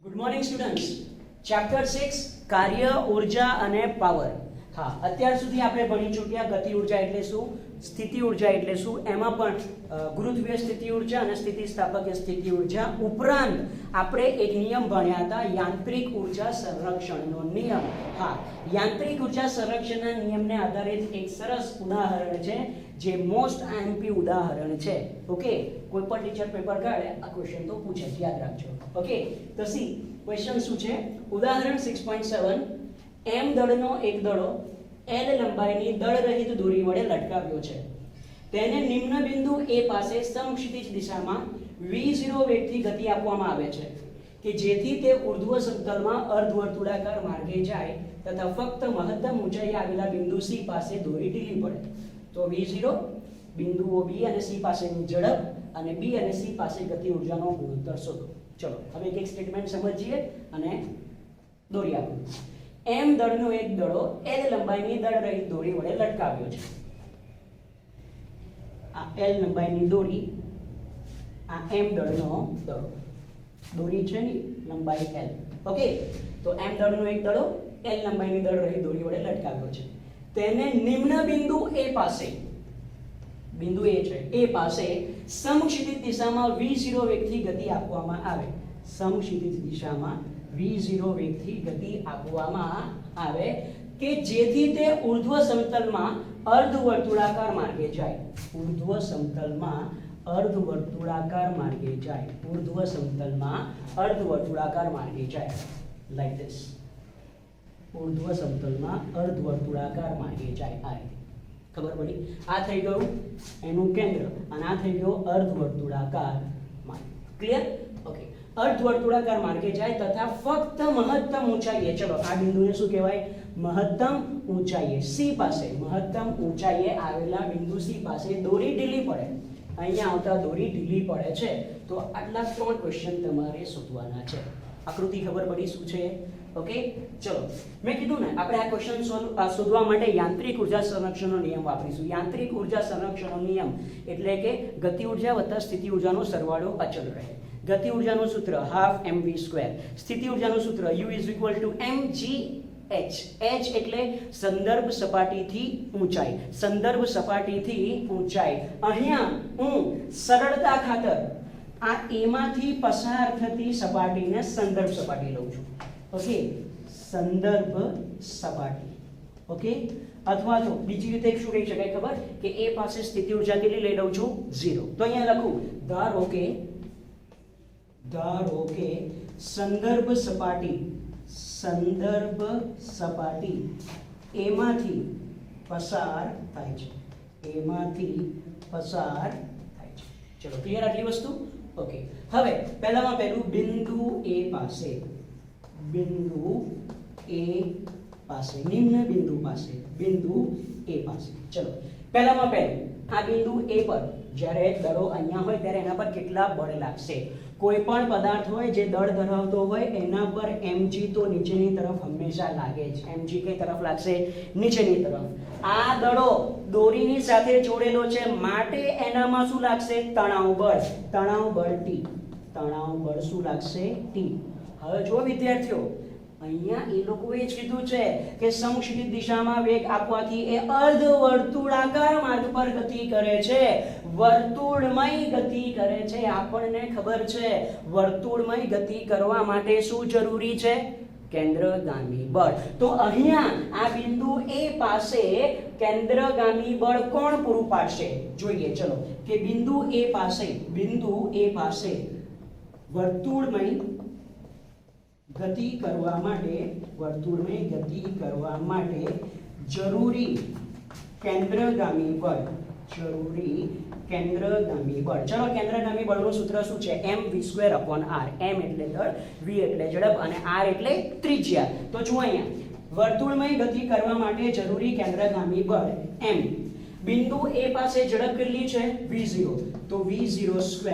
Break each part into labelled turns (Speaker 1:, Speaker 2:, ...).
Speaker 1: Good morning students. Chapter 6 કાર્ય ઉર્જા અને પાવર. હા, અત્યાર સુધી આપણે ભણી ચૂક્યા ગતિ ઉર્જા એટલે શું, સ્થિતિ ઉર્જા એટલે શું, એમાં પણ ગુરુત્વીય સ્થિતિ ઉર્જા અને સ્થિતિસ્થાપકીય સ્થિતિ ઉર્જા ઉપરાંત આપણે એક નિયમ ભણ્યા હતા, યાંત્રિક ઉર્જા સંરક્ષણનો નિયમ. હા, યાંત્રિક ઉર્જા સંરક્ષણના નિયમને આધારિત એક સરસ ઉદાહરણ છે જે મોસ્ટ આઈએમપી ઉદાહરણ છે. ઓકે, કોઈ પણ ટીચર પેપર કાઢે આ ક્વેશ્ચન તો પૂછે, યાદ રાખજો. ઓકે, તો સી ક્વેશ્ચન શું છે, ઉદાહરણ 6.7 m દળનો એક દડો l લંબાઈની દળ રહિત દોરી વડે લટકાવ્યો છે. તેને નિમ્ન બિંદુ a પાસે સમક્ષિતિજ દિશામાં v0 વેગથી ગતિ આપવામાં આવે છે કે જેથી તે ઉર્ધ્વ સમતલમાં અર્ધવર્તુળાકાર માર્ગે જાય તથા ફક્ત મહત્તમ ઊંચાઈ આવેલા બિંદુ c પાસે દોરી ઢીલી પડે. તો v0 બિંદુઓ b અને c પાસેની ઝડપ અને b અને c પાસે ગતિ ઉર્જાનો ગુણોત્તર શોધો. ચલો હવે એક સ્ટેટમેન્ટ સમજીએ અને દોરી આપો. m દળનો એક દડો l લંબાઈની દળ રહિત દોરી વડે લટકાવ્યો છે. આ l લંબાઈની દોરી, આ m દળનો દડો, દોરી છે ની લંબાઈ l. ઓકે, તો m દળનો એક દડો l લંબાઈની દળ રહિત દોરી વડે લટકાવ્યો છે. તેને નિમ્ન બિંદુ a પાસે, બિંદુ a છે, a પાસે સમક્ષિતિજ દિશામાં v0 વેગથી ગતિ આપવામાં આવે. સમક્ષિતિજ દિશામાં v0 વેગથી ગતિ આપવામાં આવે કે જેથી તે ઉર્ધ્વ સમતલમાં અર્ધવર્તુળાકાર માર્ગે જાય. ઉર્ધ્વ સમતલમાં અર્ધવર્તુળાકાર માર્ગે જાય. ઉર્ધ્વ સમતલમાં અર્ધવર્તુળાકાર માર્ગે જાય. Like this. ઉર્ધ્વ સમતલમાં અર્ધવર્તુળાકાર માર્ગે જાય. આ રીતે ખબર પડી? આ થઈ ગયું એનું કેન્દ્ર અને આ થઈ ગયો અર્ધવર્તુળાકાર માર્ગ. ક્લિયર? ઓકે, અર્ધવર્તુળાકાર માર્ગે જાય તથા ફક્ત મહત્તમ ઊંચાઈએ, ચલો આ બિંદુને શું કહેવાય, મહત્તમ ઊંચાઈએ c પાસે, મહત્તમ ઊંચાઈએ આવેલા બિંદુ c પાસે દોરી ઢીલી પડે. અહીંયા આવતા દોરી ઢીલી પડે છે. તો આટલા 3 ક્વેશ્ચન તમારે શોધવાના છે. આકૃતિ ખબર પડી શું છે? ઓકે, ચલો મેં કીધું ને આપણે આ ક્વેશ્ચન શોધવા માટે યાંત્રિક ઉર્જા સંરક્ષણનો નિયમ વાપરીશું. યાંત્રિક ઉર્જા સંરક્ષણનો નિયમ એટલે કે ગતિ ઉર્જા વત્તા સ્થિતિ ઉર્જાનો સરવાળો અચળ રહે. ગતિ ઉર્જાનું સૂત્ર ½ mv², સ્થિતિ ઉર્જાનું સૂત્ર u mgh. h એટલે સંદર્ભ સપાટીથી ઊંચાઈ, સંદર્ભ સપાટીથી ઊંચાઈ. અહીંયા હું સરળતા ખાતર આ a માંથી પસાર થતી સપાટીને સંદર્ભ સપાટી લઉં છું. ઓકે, સંદર્ભ સપાટી. ઓકે, અથવા તો બીજી રીતે શું કહી શકાય ખબર, કે a પાસે સ્થિતિ ઉર્જા કેટલી લઈ લઉં છું, 0. તો અહીંયા લખું ધારો કે સંદર્ભ સપાટી, સંદર્ભ સપાટી એમાંથી પસાર થાય છે, એમાંથી પસાર થાય છે. ચલો ક્લિયર આટલી વસ્તુ? ઓકે, હવે પહેલામાં પહેલું બિંદુ a પાસે, બિંદુ a પાસે, નિમ્ન બિંદુ પાસે, બિંદુ a પાસે. ચલો પહેલામાં પહેલું આ બિંદુ a પર જ્યારે દડો અહીંયા હોય ત્યારે એના પર કેટલા બળ લાગશે? કોઈ પણ પદાર્થ હોય જે દળ ધરાવતો હોય એના પર mg તો નીચેની તરફ હંમેશા લાગે જ. mg કઈ તરફ લાગશે? નીચેની તરફ. આ દડો દોરીની સાથે જોડેલો છે માટે એનામાં શું લાગશે? તણાવ બળ. તણાવ બળ T. તણાવ બળ શું લાગશે? T. હવે જો વિદ્યાર્થીઓ, અહીંયા એ લોકોએ જ કીધું છે કે સમક્ષિતિજ દિશામાં વેગ આપવાથી એ અર્ધવર્તુળાકાર માર્ગ પર ગતિ કરે છે, વર્તુળમય ગતિ કરે છે. આપણને ખબર છે વર્તુળમય ગતિ કરવા માટે શું જરૂરી છે? કેન્દ્રગામી બળ. તો અહીંયા આ બિંદુ a પાસે કેન્દ્રગામી બળ કોણ પૂરું પાડશે? જોઈએ ચલો કે બિંદુ a પાસે, બિંદુ a પાસે વર્તુળમય ગતિ કરવા માટે, વર્તુળમય ગતિ કરવા માટે જરૂરી કેન્દ્રગામી બળ, જરૂરી કેન્દ્રગામી બળ. ચલો કેન્દ્રગામી બળનું સૂત્ર શું છે? mv²/r. m એટલે દળ, v એટલે ઝડપ અને r એટલે ત્રિજ્યા. તો જુઓ અહીંયા વર્તુળમય ગતિ કરવા માટે જરૂરી કેન્દ્રગામી બળ m. બિંદુ a પાસે ઝડપ કેટલી છે? v0. તો v0²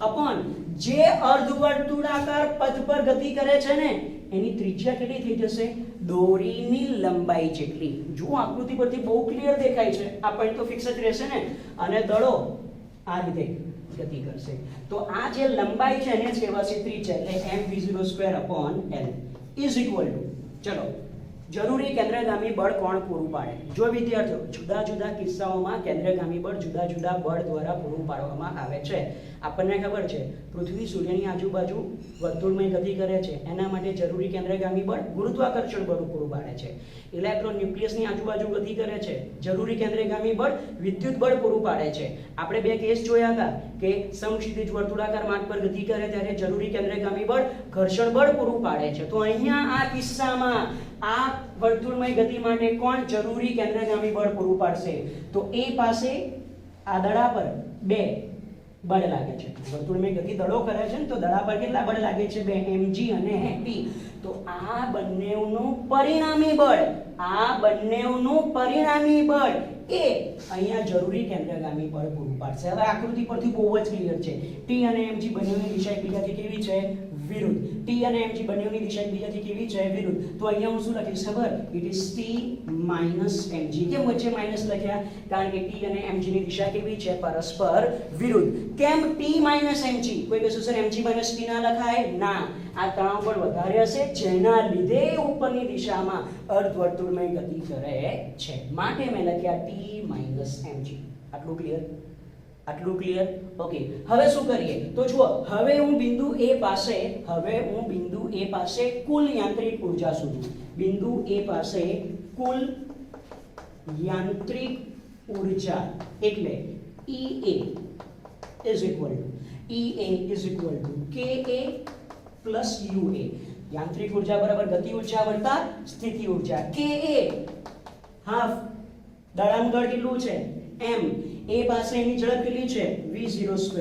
Speaker 1: અપોન જે અર્ધવર્તુળાકાર પથ પર ગતિ કરે છે ને એની ત્રિજ્યા કેટલી થઈ જશે? દોરીની લંબાઈ જેટલી. જો આકૃતિ પરથી બહુ ક્લિયર દેખાય છે, આ પોઈન્ટ તો ફિક્સ જ રહેશે ને. અને દડો આ રીતે ગતિ કરશે. તો આ જે લંબાઈ છે એને જ કહેવાશે ત્રિજ્યા, એટલે mv02/L ઇઝ ઇક્વલ ટુ, ચલો જરૂરી કેન્દ્રગામી બળ કોણ પૂરું પાડે? જો વિદ્યાર્થીઓ જુદા જુદા કિસ્સાઓમાં કેન્દ્રગામી બળ જુદા જુદા બળ દ્વારા પૂરું પાડવામાં આવે છે. આપણને ખબર છે પૃથ્વી સૂર્યની આજુબાજુ વર્તુળમય ગતિ કરે છે, એના માટે જરૂરી કેન્દ્રગામી બળ ગુરુત્વાકર્ષણ બળ પૂરું પાડે છે. ઇલેક્ટ્રોન ન્યુક્લિયસની આજુબાજુ ગતિ કરે છે, જરૂરી કેન્દ્રગામી બળ વિદ્યુત બળ પૂરું પાડે છે. આપણે બે કેસ જોયા હતા કે સમક્ષિતિજ વર્તુળાકાર માર્ગ પર ગતિ કરે ત્યારે જરૂરી કેન્દ્રગામી બળ ઘર્ષણ બળ પૂરું પાડે છે. તો અહીંયા આ કિસ્સામાં આ વર્તુળમય ગતિ માટે કોણ જરૂરી કેન્દ્રગામી બળ પૂરું પાડશે? તો એ પાસે આ દડા પર બે બળ લાગે છે. વર્તુળમય ગતિ દડો કરે છે ને, તો દડા પર કેટલા બળ લાગે છે? 2 mg અને p. તો આ બંનેનું પરિણામી બળ, આ બંનેનું પરિણામી બળ એ અહીંયા જરૂરી કેન્દ્રગામી બળ પૂરું પાડશે. હવે આકૃતિ પરથી બહુ જ ક્લિયર છે. t અને mg બંનેની દિશા એકબીજાથી કેવી છે? વિરુદ્ધ. t અને mg બંનેની દિશા એકબીજાથી કેવી છે? વિરુદ્ધ. તો અહીંયા હું શું લખીશ ખબર? It is t mg. કેમ વચ્ચે માઈનસ લખ્યા? કારણ કે t અને mg ની દિશા કેવી છે? પરસ્પર વિરુદ્ધ. કેમ t mg? કોઈ કહેશે સર mg t ના લખાય? ના, આ તણાવ બળ વધારે હશે જેના લીધે ઉપરની દિશામાં અર્ધવર્તુળમય ગતિ કરે છે, માટે મેં લખ્યા t mg. આટલું ક્લિયર? આટલું ક્લિયર? ઓકે. હવે શું કરીએ? તો જુઓ, હવે હું બિંદુ A પાસે કુલ યાંત્રિક ઊર્જા શોધું. બિંદુ A પાસે કુલ યાંત્રિક ઊર્જા એટલે EA is equal to KA plus UA. યાંત્રિક ઊર્જા બરાબર ગતિ ઊર્જા વત્તા સ્થિતિ ઊર્જા. KA હાફ દળાનું દળ કેટલું છે? m. A પાસે એની ઝડપ કેટલી છે? v02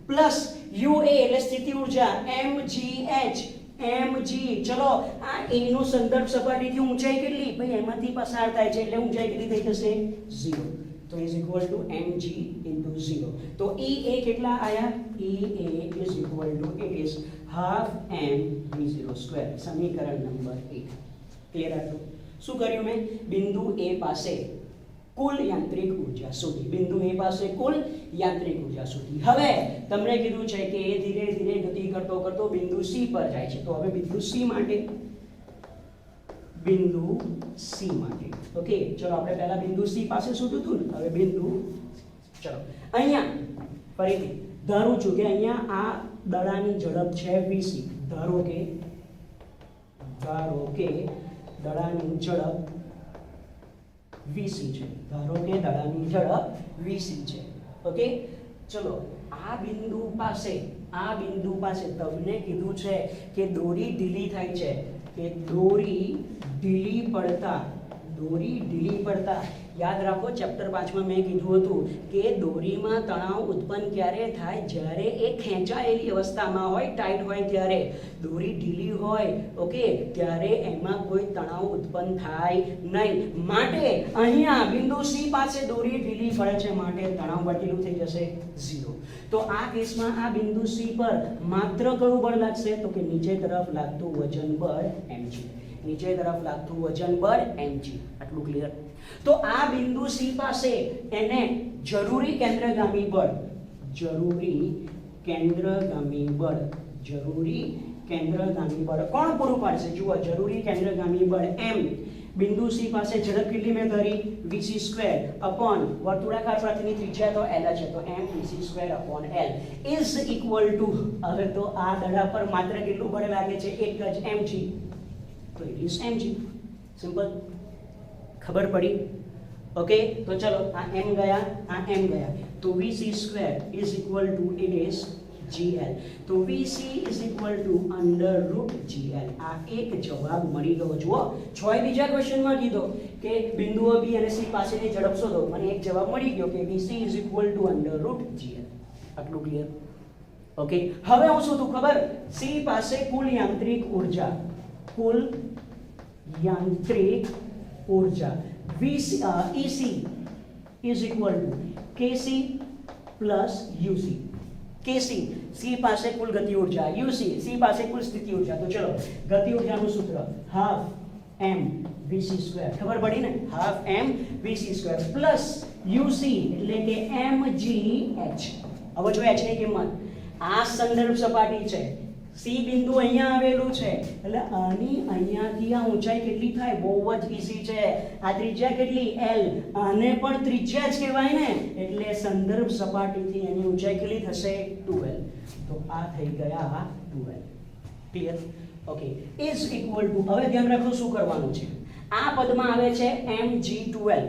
Speaker 1: પ્લસ UA એટલે સ્થિતિ ઊર્જા mgh. ચલો આ A નું સંદર્ભ સપાટીથી ઊંચાઈ કેટલી? ભાઈ એમાંથી પસાર થાય છે એટલે ઊંચાઈ કેટલી થઈ જશે? 0. તો is equal to mg into 0. તો EA કેટલા આયા? EA is equal to, it is half m v02. સમીકરણ નંબર 1. ક્લિયર આટલું? શું કર્યું મેં? બિંદુ A પાસે કુલ યાંત્રિક ઊર્જા શોધી. બિંદુ A પાસે કુલ યાંત્રિક ઊર્જા શોધી. હવે તમને કીધું છે કે એ ધીરે ધીરે ગતિ કરતો કરતો બિંદુ C પર જાય છે. તો હવે બિંદુ C માટે ઓકે, ચલો આપણે પહેલા બિંદુ C પાસે શોધ્યું હતું ને, હવે બિંદુ, ચલો અહીંયા ફરીથી ધારું છું કે અહીંયા આ દડાની ઝડપ છે vc. ધારો કે દડાની ઝડપ vc છે. ધારો કે દડાની ઝડપ vc છે. ઓકે, ચલો આ બિંદુ પાસે તમને કીધું છે કે દોરી ઢીલી થાય છે, કે દોરી ઢીલી પડતા યાદ રાખો ચેપ્ટર 5 માં મેં કીધું હતું કે દોરીમાં તણાવ ઉત્પન્ન ક્યારે થાય? જ્યારે એ ખેંચાયેલી અવસ્થામાં હોય, ટાઈટ હોય ત્યારે. દોરી ઢીલી હોય ઓકે ત્યારે એમાં કોઈ તણાવ ઉત્પન્ન થાય નહીં. માટે અહીંયા બિંદુ C પાસે દોરી ઢીલી પડે છે, માટે તણાવ બળ કેટલું થઈ જશે? 0. તો આ કેસમાં આ બિંદુ C પર માત્ર કયું બળ લાગશે? તો કે નીચે તરફ લાગતું વજન બળ mg. નીચે તરફ લાગતું વજન બળ mg. આટલું ક્લિયર? તો આ બિંદુ C પાસે એને જરૂરી કેન્દ્રગામી બળ કોણ પૂરું પાડશે? જુઓ, જરૂરી કેન્દ્રગામી બળ m. બિંદુ C પાસે ઝડપ કેટલી મેં કરી? vc² અપોન વર્તુળાકાર પૃષ્ઠની ત્રિજ્યા તો l છે, તો m vc² upon l is equal to, હવે તો આ દડા પર માત્ર કેટલું બળ લાગે છે? એક જ mg. તો ઇટ ઇઝ mg. સિમ્પલ. ખબર પડી? ઓકે, તો ચલો આ m ગયા, તો vc² is equal to, it is gl. તો vc is equal to √gl. આ એક જવાબ મળી ગયો. જુઓ, 6 બીજા ક્વેશ્ચનમાં કીધો કે બિંદુઓ B અને C પાસેની ઝડપ શોધો. મને એક જવાબ મળી ગયો કે vc is equal to √gl. આટલું ક્લિયર? ઓકે, હવે હું શું ખબર? C પાસે કુલ યાંત્રિક ઊર્જા EC is equal to kc plus uc. kc C પાસે કુલ ગતિ ઊર્જા, uc C પાસે કુલ સ્થિતિ ઊર્જા. તો ચલો ગતિ ઊર્જાનું સૂત્ર half m vc². ખબર પડી ને? half m vc² plus uc એટલે કે mgh. હવે જો h ની કિંમત આ સંદર્ભ સપાટી છે, સી બિંદુ અહીંયા આવેલું છે એટલે આની અહીંયાથી આ ઊંચાઈ કેટલી થાય? બહુ જ ઈઝી છે. આ ત્રિજ્યા કેટલી? l. આને પણ ત્રિજ્યા જ કહેવાય ને, એટલે સંદર્ભ સપાટીથી એની ઊંચાઈ કેટલી થશે? 2l. તો આ થઈ ગયા 2l. Clear? Okay. Is equal to, હવે ધ્યાન રાખો શું કરવાનું છે. આ પદમાં આવે છે mg2l,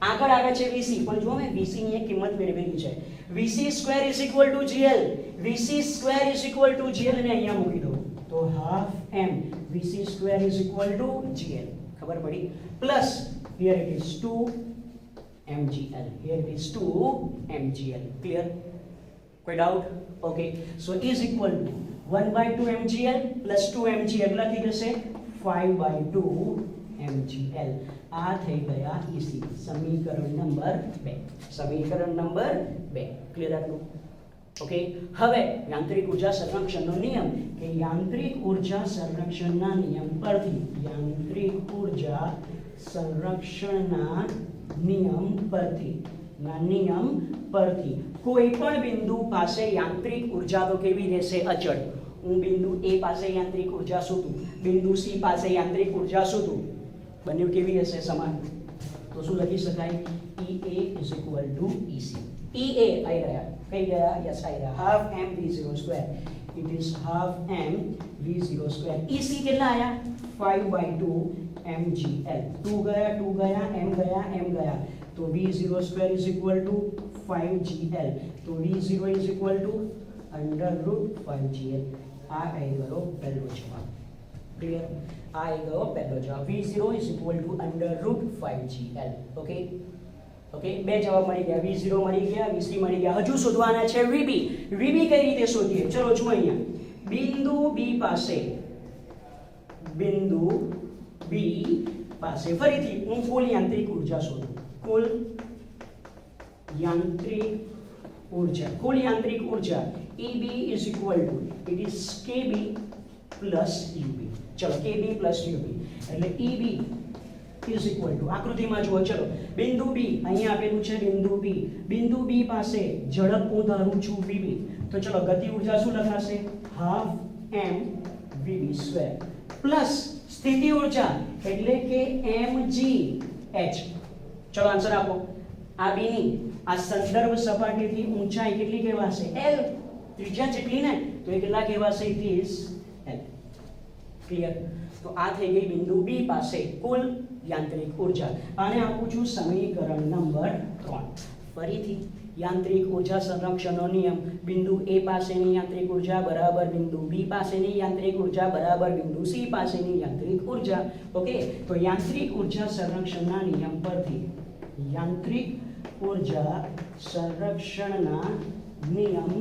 Speaker 1: આગળ આવે છે vc, પણ જો મેં vc ની એક કિંમત મેળવેલી છે. vc square is equal to gl. vc square is equal to gl ને અહીંયા મૂકી દો તો half m vc square is equal to gl. ખબર પડી? Plus here it is 2 mgl, here it is 2 mgl. Clear? કોઈ doubt? Okay. So is equal to 1/2 mgl plus 2 mgl લખી જશે 5/2 mgl. આ થઈ ગયા ઈસી, સમીકરણ નંબર 2. સમીકરણ નંબર 2. ક્લિયર આટલું? ઓકે. હવે યાંત્રિક ઉર્જા સંરક્ષણનો નિયમ, કે યાંત્રિક ઉર્જા સંરક્ષણના નિયમ પરથી, યાંત્રિક ઉર્જા સંરક્ષણના નિયમ પરથી કોઈ પણ બિંદુ પાસે યાંત્રિક ઉર્જા તો કેવી રહેશે? અચળ. હું બિંદુ A પાસે યાંત્રિક ઉર્જા શોધું, બિંદુ C પાસે યાંત્રિક ઉર્જા શોધું, બંને કેવી હશે? સમાન. તો શું લખી શકાય? EA is equal to EC. EA આવી રહ્યા, કઈ ગયા? યસ, આવી રહ્યા. Half m v0 square, it is half m v0 square. EC કેટલા આયા? 5/2 mgl. 2 ગયા, 2 ગયા, m ગયા, m ગયા, તો v0 square is equal to 5gl. તો v0 is equal to √5gl. આ આવી ગયો પહેલો જવાબ. ક્લિયર? આ આવી ગયો પહેલો જવાબ. v0 is equal to √5gl. Okay. Okay, બે જવાબ મળી ગયા. v0 મળી ગયા, vc મળી ગયા. હજુ શોધવાના છે vb. vb કઈ રીતે શોધીએ? ચલો જુઓ અહીંયા. બિંદુ b પાસે ફરીથી હું કુલ યાંત્રિક ઉર્જા શોધું. કુલ યાંત્રિક ઉર્જા EB is equal to, it is KB plus UB. ચલો KB plus UB એટલે EB is equal to, આકૃતિમાં જુઓ. ચલો બિંદુ B અહીંયા આપેલું છે, બિંદુ B પાસે ઝડપ હું ધારું છું VB. તો ચલો ગતિ ઉર્જા શું લખાશે? Half m VB square plus સ્થિતિ ઉર્જા એટલે કે mgh. ચલો આન્સર આપો. આ B ની આ સંદર્ભ સપાટીથી ઊંચાઈ કેટલી કહેવાશે? l. ત્રિજ્યા જેટલી ને, તો એ કેટલા કહેવાશે? It is l. ક્લિયર? તો આ થઈ ગઈ બિંદુ B પાસે કુલ યાંત્રિક ઉર્જા. આને આપું છું સમીકરણ નંબર 3. ફરીથી યાંત્રિક ઉર્જા સંરક્ષણનો નિયમ, બિંદુ A પાસેની યાંત્રિક ઉર્જા બરાબર બિંદુ B પાસેની યાંત્રિક ઉર્જા બરાબર બિંદુ C પાસેની યાંત્રિક ઉર્જા. ઓકે. તો યાંત્રિક ઉર્જા સંરક્ષણના નિયમ પરથી, યાંત્રિક ઉર્જા સંરક્ષણના નિયમ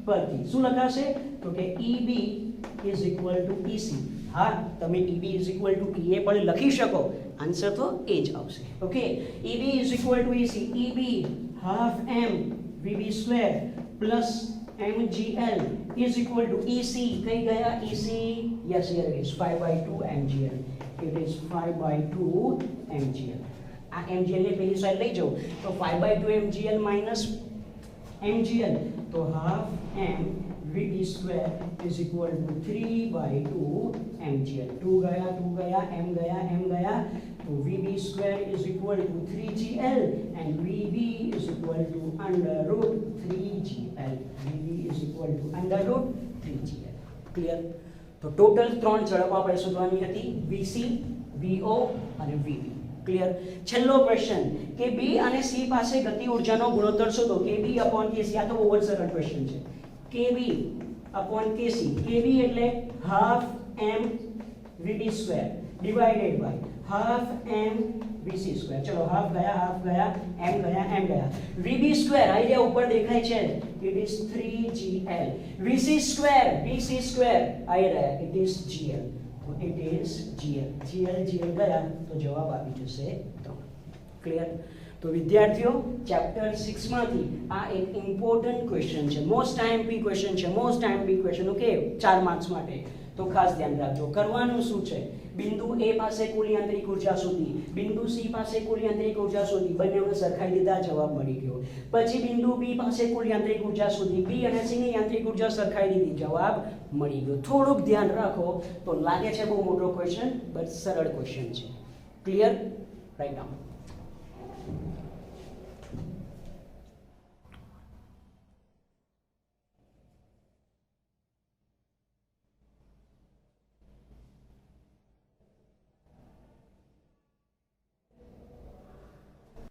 Speaker 1: પરથી શું લખાશે? તો કે EB is equal to EC. હા, તમે EB is equal to EA પણ લખી શકો, આન્સર તો એ જ આવશે. Okay. EB is equal to EC. EB half m VB square plus mgl is equal to EC. કઈ ગયા? EC. yes, here it is 5/2 mgl. it is 5/2 mgl. આ mgl ને પેલી સાઈડ લઈ જાઓ તો 5/2 mgl minus mgl, તો half m VB square is equal to 3/2 mgl. 2 ગયા, 2 ગયા, m ગયા, m ગયા, તો VB square is equal to 3gl and VB is equal to √3gl. VB is equal to √3gl. Clear? તો total 3 ઝડપ આપણે શોધવાની હતી, VC, VO અને VB. ક્લિયર? છેલ્લો ક્વેશ્ચન કે B અને C પાસે ગતિ ઉર્જાનો ગુણોત્તર શોધો. KB/KC. આ તો બહુ જ સરળ ક્વેશ્ચન છે. KB/KC. KB એટલે half m VB square divided by half m VC square. ચલો હાફ ગયા, m ગયા, m ગયા. VB સ્ક્વેર આ જે ઉપર દેખાય છે, it is 3gl. VC square આ રહ્યા, it is gl. it is gl ગયા તો જવાબ આવી જશે 3. ક્લિયર? તો વિદ્યાર્થીઓ ચેપ્ટર 6 માંથી આ એક ઇમ્પોર્ટન્ટ ક્વેશ્ચન છે, મોસ્ટ આઈએમપી ક્વેશ્ચન છે, ઓકે, 4 માર્ક્સ માટે. તો ખાસ ધ્યાન રાખજો. કરવાનું શું છે? બિંદુ A પાસે કુલ યાંત્રિક ઉર્જા શોધી, બિંદુ C પાસે કુલ યાંત્રિક ઉર્જા શોધી, બંનેને સરખાઈ દીધા, જવાબ મળી ગયો. પછી બિંદુ B પાસે કુલ યાંત્રિક ઉર્જા શોધી, B અને C ની યાંત્રિક ઉર્જા સરખાઈ દીધી, જવાબ મળી ગયો. થોડુંક ધ્યાન રાખો તો લાગે છે બહુ મોટો ક્વેશ્ચન, બટ સરળ ક્વેશ્ચન છે. ક્લિયર? Right now